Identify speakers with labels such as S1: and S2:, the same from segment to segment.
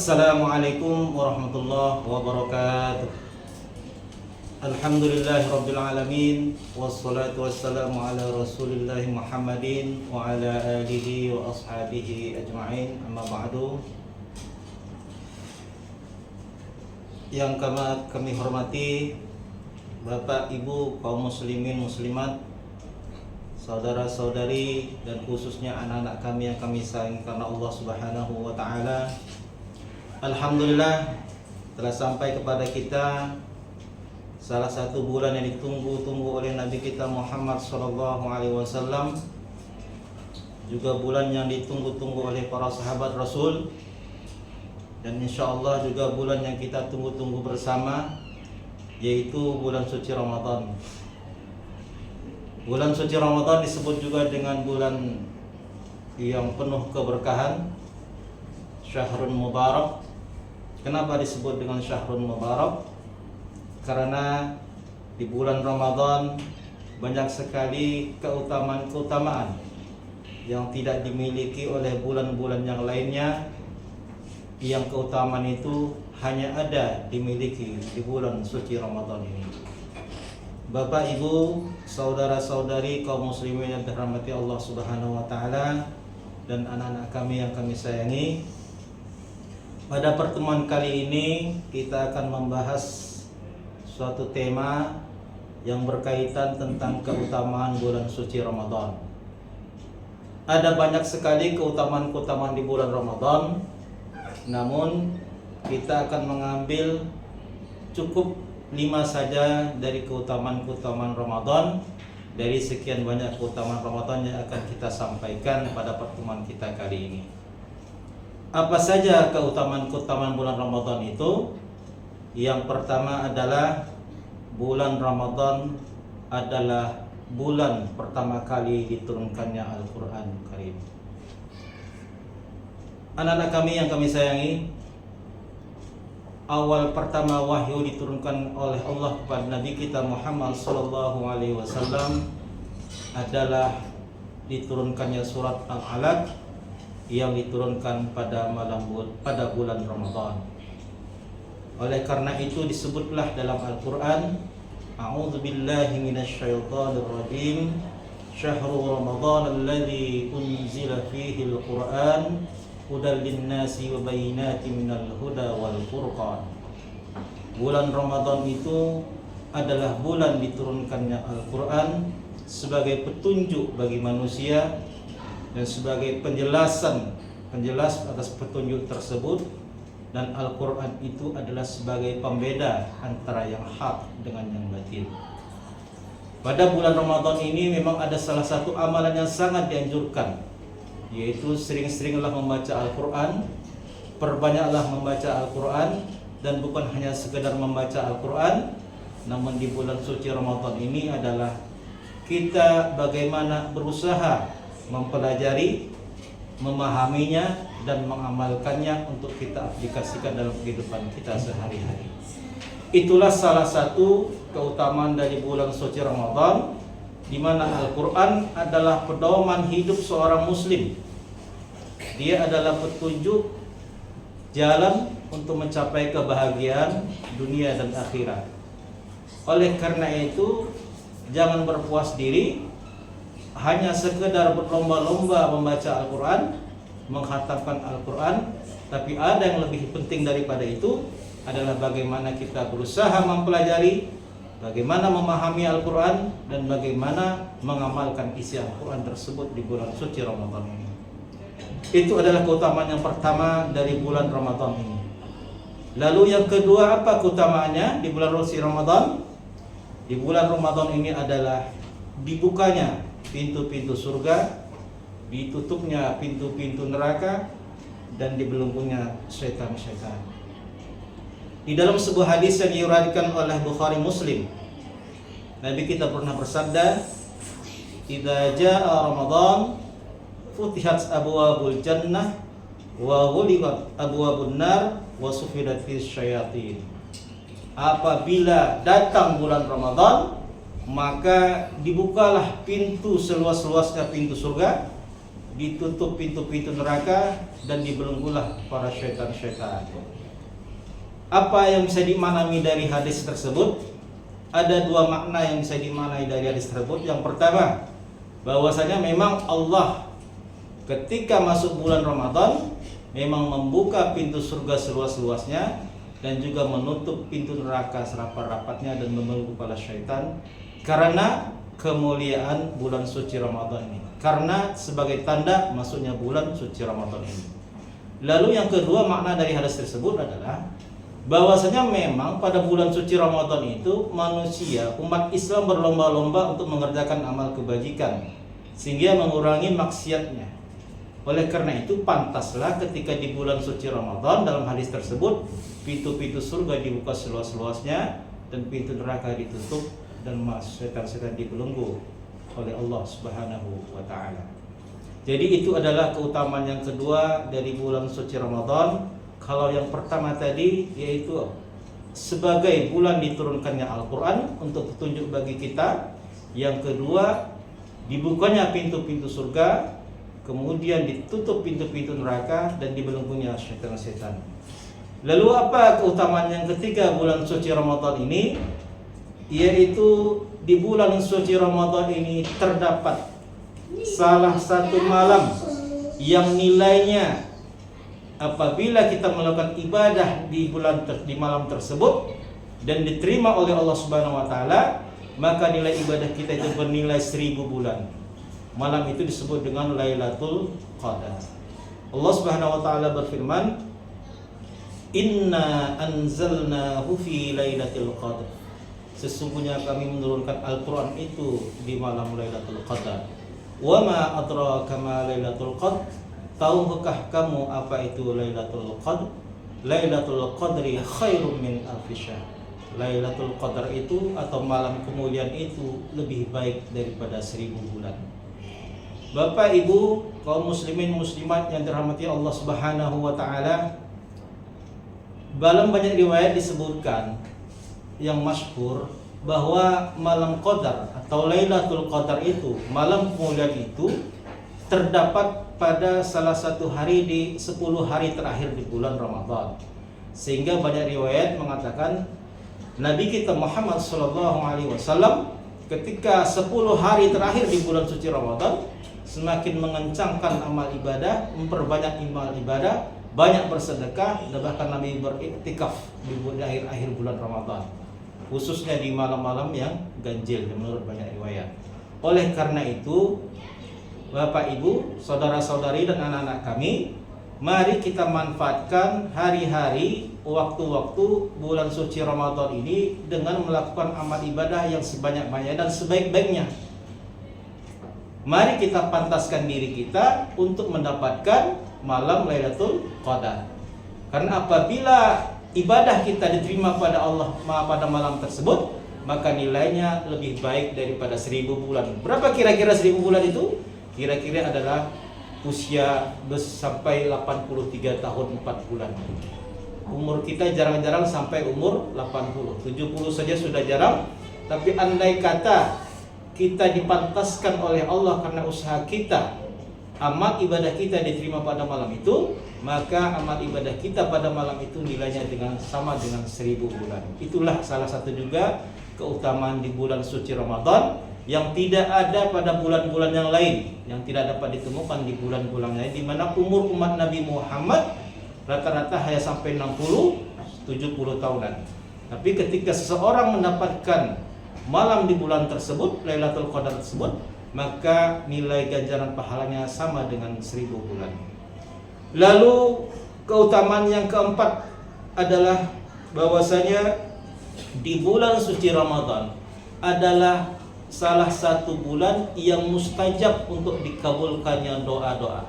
S1: Assalamualaikum warahmatullahi wabarakatuh. Alhamdulillahirabbil alamin wassalatu wassalamu ala Rasulillah Muhammadin wa ala alihi wa ashabihi ajma'in. Amma ba'du. Yang kami hormati Bapak, Ibu, kaum muslimin muslimat, saudara-saudari, dan khususnya anak-anak kami yang kami sayangi karena Allah Subhanahu wa taala. Alhamdulillah telah sampai kepada kita salah satu bulan yang ditunggu-tunggu oleh Nabi kita Muhammad SAW, juga bulan yang ditunggu-tunggu oleh para sahabat Rasul, dan insya Allah juga bulan yang kita tunggu-tunggu bersama, yaitu bulan suci Ramadan. Bulan suci Ramadan disebut juga dengan bulan yang penuh keberkahan, Syahrul Mubarak. Kenapa disebut dengan Syahrul Mubarak? Karena di bulan Ramadan banyak sekali keutamaan-keutamaan yang tidak dimiliki oleh bulan-bulan yang lainnya, yang keutamaan itu hanya ada dimiliki di bulan suci Ramadan ini. Bapak, Ibu, saudara-saudari, kaum muslimin yang dirahmati Allah Subhanahu wa taala, dan anak-anak kami yang kami sayangi, pada pertemuan kali ini kita akan membahas suatu tema yang berkaitan tentang keutamaan bulan suci Ramadan. Ada banyak sekali keutamaan-keutamaan di bulan Ramadan, namun kita akan mengambil cukup 5 saja dari keutamaan-keutamaan Ramadan dari sekian banyak keutamaan Ramadan yang akan kita sampaikan pada pertemuan kita kali ini. Apa saja keutamaan-keutamaan bulan Ramadan itu? Yang pertama adalah bulan Ramadan adalah bulan pertama kali diturunkannya Al-Quran Karim. Anak-anak kami yang kami sayangi, awal pertama wahyu diturunkan oleh Allah kepada Nabi kita Muhammad SAW adalah diturunkannya surat Al-Alaq yang diturunkan pada bulan Ramadan. Oleh karena itu disebutlah dalam Al-Quran, A'udzu billahi minasyaitonir rajim, Syahrul Ramadan alladzi unzila fihi al-Qur'an hudan lin-nasi wa bayyinatin minal huda wal furqan. Bulan Ramadan itu adalah bulan diturunkannya Al-Quran sebagai petunjuk bagi manusia dan sebagai penjelas atas petunjuk tersebut. Dan Al-Quran itu adalah sebagai pembeda antara yang hak dengan yang batil. Pada bulan Ramadan ini memang ada salah satu amalan yang sangat dianjurkan, yaitu sering-seringlah membaca Al-Quran, perbanyaklah membaca Al-Quran, dan bukan hanya sekedar membaca Al-Quran, namun di bulan suci Ramadan ini adalah kita bagaimana berusaha mempelajari, memahaminya, dan mengamalkannya untuk kita aplikasikan dalam kehidupan kita sehari-hari. Itulah salah satu keutamaan dari bulan suci Ramadan, di mana Al-Quran adalah pedoman hidup seorang muslim. Dia adalah petunjuk jalan untuk mencapai kebahagiaan dunia dan akhirat. Oleh karena itu, jangan berpuas diri hanya sekedar berlomba-lomba membaca Al-Quran, menghatamkan Al-Quran, tapi ada yang lebih penting daripada itu adalah bagaimana kita berusaha mempelajari, bagaimana memahami Al-Quran, dan bagaimana mengamalkan isi Al-Quran tersebut di bulan suci Ramadan ini. Itu adalah keutamaan yang pertama dari bulan Ramadan ini. Lalu yang kedua, apa keutamaannya di bulan suci Ramadan? Di bulan Ramadan ini adalah dibukanya pintu-pintu surga, ditutupnya pintu-pintu neraka, dan dibelenggunya syaitan-syaitan. Di dalam sebuah hadis yang diriwayatkan oleh Bukhari Muslim, Nabi kita pernah bersabda, "Idza jaa Ramadan futihat abwabul jannah wa ghuliqat abwabun nar wa sufidat fis syayatin." Apabila datang bulan Ramadan, maka dibukalah pintu seluas-luasnya pintu surga, ditutup pintu-pintu neraka dan dibelenggulah para syaitan-syaitan. Apa yang bisa dimaknai dari hadis tersebut? Ada dua makna yang bisa dimaknai dari hadis tersebut. Yang pertama, bahwasanya memang Allah ketika masuk bulan Ramadan memang membuka pintu surga seluas-luasnya dan juga menutup pintu neraka serapat-rapatnya dan membelenggu para syaitan karena kemuliaan bulan suci Ramadan ini, karena sebagai tanda masuknya bulan suci Ramadan ini. Lalu yang kedua makna dari hadis tersebut adalah bahwasanya memang pada bulan suci Ramadan itu manusia, umat Islam berlomba-lomba untuk mengerjakan amal kebajikan sehingga mengurangi maksiatnya. Oleh karena itu pantaslah ketika di bulan suci Ramadan dalam hadis tersebut pintu-pintu surga dibuka seluas-luasnya dan pintu neraka ditutup dan setan-setan dibelenggu oleh Allah Subhanahu wa taala. Jadi itu adalah keutamaan yang kedua dari bulan suci Ramadan. Kalau yang pertama tadi yaitu sebagai bulan diturunkannya Al-Qur'an untuk petunjuk bagi kita. Yang kedua, dibukanya pintu-pintu surga, kemudian ditutup pintu-pintu neraka dan dibelenggunya setan-setan. Lalu apa keutamaan yang ketiga bulan suci Ramadan ini? Yaitu di bulan suci Ramadan ini terdapat salah satu malam yang nilainya apabila kita melakukan ibadah di malam tersebut dan diterima oleh Allah Subhanahu wa taala, maka nilai ibadah kita itu bernilai 1000 bulan. Malam itu disebut dengan Lailatul Qadar. Allah Subhanahu wa taala berfirman, "Inna anzalnahu fi Lailatul Qadar." Sesungguhnya kami menurunkan Al-Qur'an itu di malam Lailatul Qadar. Wa ma adraka ma Lailatul Qadar? Tahukah kamu apa itu Lailatul Qadar? Lailatul Qadri khairum min alfi syahr. Lailatul Qadar itu atau malam kemuliaan itu lebih baik daripada 1000 bulan. Bapak Ibu kaum muslimin muslimat yang dirahmati Allah Subhanahu wa taala, dalam banyak riwayat disebutkan yang masyhur bahwa malam Qadar atau Lailatul Qadar itu, malam kemuliaan itu terdapat pada salah satu hari di 10 hari terakhir di bulan Ramadan. Sehingga banyak riwayat mengatakan Nabi kita Muhammad SAW ketika 10 hari terakhir di bulan suci Ramadan semakin mengencangkan amal ibadah, memperbanyak amal ibadah, banyak bersedekah, dan bahkan Nabi beriktikaf di akhir-akhir bulan Ramadan, khususnya di malam-malam yang ganjil menurut banyak riwayat. Oleh karena itu Bapak Ibu, saudara-saudari dan anak-anak kami, mari kita manfaatkan hari-hari, waktu-waktu bulan suci Ramadan ini dengan melakukan amal ibadah yang sebanyak-banyaknya dan sebaik-baiknya. Mari kita pantaskan diri kita untuk mendapatkan malam Lailatul Qadar. Karena apabila ibadah kita diterima pada Allah pada malam tersebut, maka nilainya lebih baik daripada 1000 bulan. Berapa kira-kira 1000 bulan itu? Kira-kira adalah usia sampai 83 tahun 4 bulan. Umur kita jarang-jarang sampai umur 80, 70 saja sudah jarang. Tapi andai kata kita dipantaskan oleh Allah karena usaha kita, amal ibadah kita diterima pada malam itu, maka amal ibadah kita pada malam itu nilainya sama dengan 1000 bulan. Itulah salah satu juga keutamaan di bulan suci Ramadan yang tidak ada pada bulan-bulan yang lain, yang tidak dapat ditemukan di bulan-bulan lain, di mana umur umat Nabi Muhammad rata-rata hanya sampai 60-70 tahunan. Tapi ketika seseorang mendapatkan malam di bulan tersebut, Lailatul Qadar tersebut, maka nilai ganjaran pahalanya sama dengan 1000 bulan. Lalu keutamaan yang keempat adalah bahwasanya di bulan suci Ramadan adalah salah satu bulan yang mustajab untuk dikabulkannya doa-doa.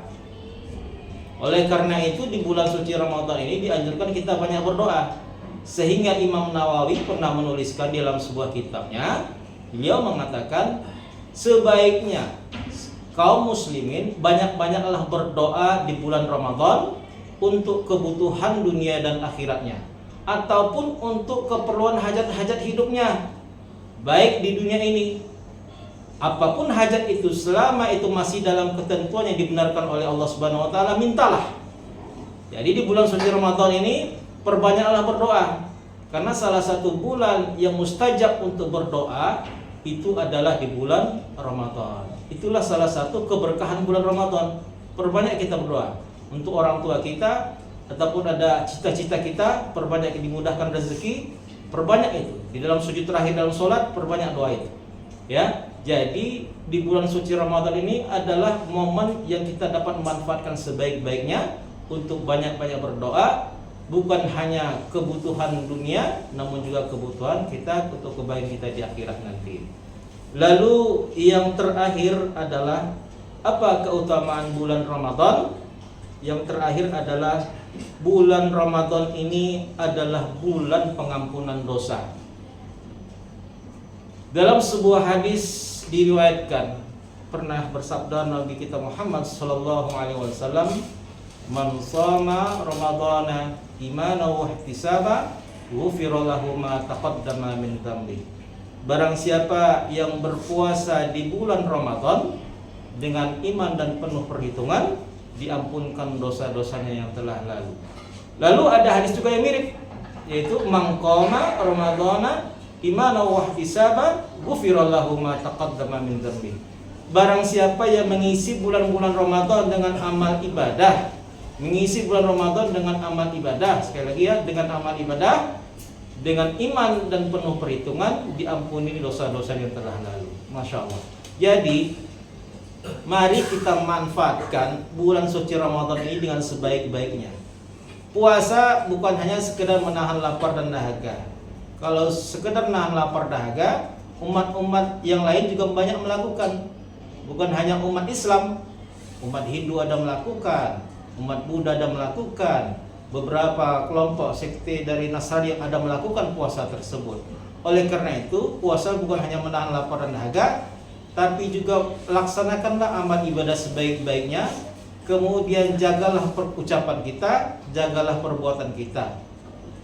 S1: Oleh karena itu di bulan suci Ramadan ini dianjurkan kita banyak berdoa. Sehingga Imam Nawawi pernah menuliskan dalam sebuah kitabnya, beliau mengatakan sebaiknya kaum muslimin banyak-banyaklah berdoa di bulan Ramadan untuk kebutuhan dunia dan akhiratnya, ataupun untuk keperluan hajat-hajat hidupnya, baik di dunia ini Apapun hajat itu, selama itu masih dalam ketentuan yang dibenarkan oleh Allah Subhanahu wa taala, mintalah. Jadi di bulan suci Ramadan ini perbanyaklah berdoa. Karena salah satu bulan yang mustajab untuk berdoa itu adalah di bulan Ramadan. Itulah salah satu keberkahan bulan Ramadan. Perbanyak kita berdoa untuk orang tua kita, ataupun ada cita-cita kita, perbanyak dimudahkan rezeki, perbanyak itu. Di dalam sujud terakhir dalam sholat, perbanyak doa itu. Ya, jadi di bulan suci Ramadan ini adalah momen yang kita dapat memanfaatkan sebaik-baiknya untuk banyak-banyak berdoa. Bukan hanya kebutuhan dunia, namun juga kebutuhan kita untuk kebaikan kita di akhirat nanti. Lalu yang terakhir adalah apa keutamaan bulan Ramadan? Yang terakhir adalah bulan Ramadan ini adalah bulan pengampunan dosa. Dalam sebuah hadis diriwayatkan, pernah bersabda Nabi kita Muhammad sallallahu alaihi wasallam, "Man shoma Ramadhana imanan wa ihtisaba, ghufira lahu ma taqaddama min dhanbi." Barang siapa yang berpuasa di bulan Ramadan dengan iman dan penuh perhitungan, diampunkan dosa-dosanya yang telah lalu. Lalu ada hadis juga yang mirip, yaitu man qama Ramadhana imanan wa ihtisaba, ghufira lahu ma taqaddama min dhanbi. Barang siapa yang mengisi bulan-bulan Ramadan dengan amal ibadah, mengisi bulan Ramadan dengan amal ibadah, sekali lagi ya, dengan amal ibadah, dengan iman dan penuh perhitungan, diampuni dosa-dosa yang telah lalu. Masya Allah. Jadi mari kita manfaatkan bulan suci Ramadan ini dengan sebaik-baiknya. Puasa bukan hanya sekedar menahan lapar dan dahaga. Kalau sekedar menahan lapar dahaga, umat-umat yang lain juga banyak melakukan. Bukan hanya umat Islam, umat Hindu ada melakukan, umat Buddha ada melakukan, beberapa kelompok sekte dari Nasrani ada melakukan puasa tersebut. Oleh karena itu, puasa bukan hanya menahan lapar dan dahaga, tapi juga laksanakanlah amal ibadah sebaik-baiknya. Kemudian jagalah ucapan kita, jagalah perbuatan kita.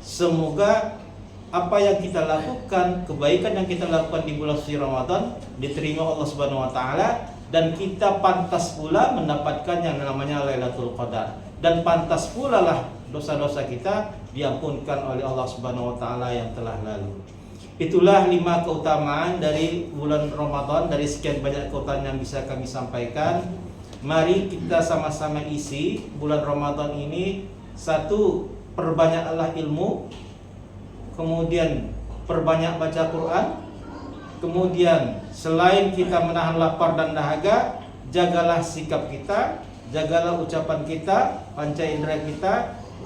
S1: Semoga apa yang kita lakukan, kebaikan yang kita lakukan di bulan suci Ramadan diterima Allah Subhanahu wa taala, dan kita pantas pula mendapatkan yang namanya Lailatul Qadar, dan pantas pula lah dosa-dosa kita diampunkan oleh Allah Subhanahu wa taala yang telah lalu. Itulah 5 keutamaan dari bulan Ramadan, dari sekian banyak keutamaan yang bisa kami sampaikan. Mari kita sama-sama isi bulan Ramadan ini. 1, perbanyaklah ilmu. Kemudian perbanyak baca Quran. Kemudian selain kita menahan lapar dan dahaga, jagalah sikap kita, jagalah ucapan kita, panca indera kita,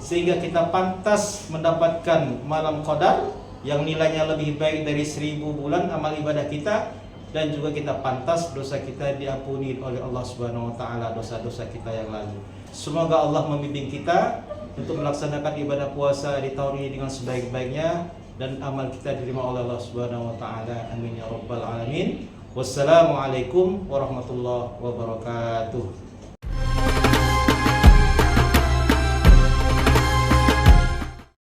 S1: sehingga kita pantas mendapatkan malam qadar yang nilainya lebih baik dari 1000 bulan amal ibadah kita, dan juga kita pantas dosa kita diampuni oleh Allah Subhanahu wa taala, dosa-dosa kita yang lalu. Semoga Allah membimbing kita untuk melaksanakan ibadah puasa di tahun ini dengan sebaik-baiknya, dan amal kita diterima oleh Allah Subhanahu wa taala. Amin ya rabbal alamin. Wassalamualaikum warahmatullahi wabarakatuh.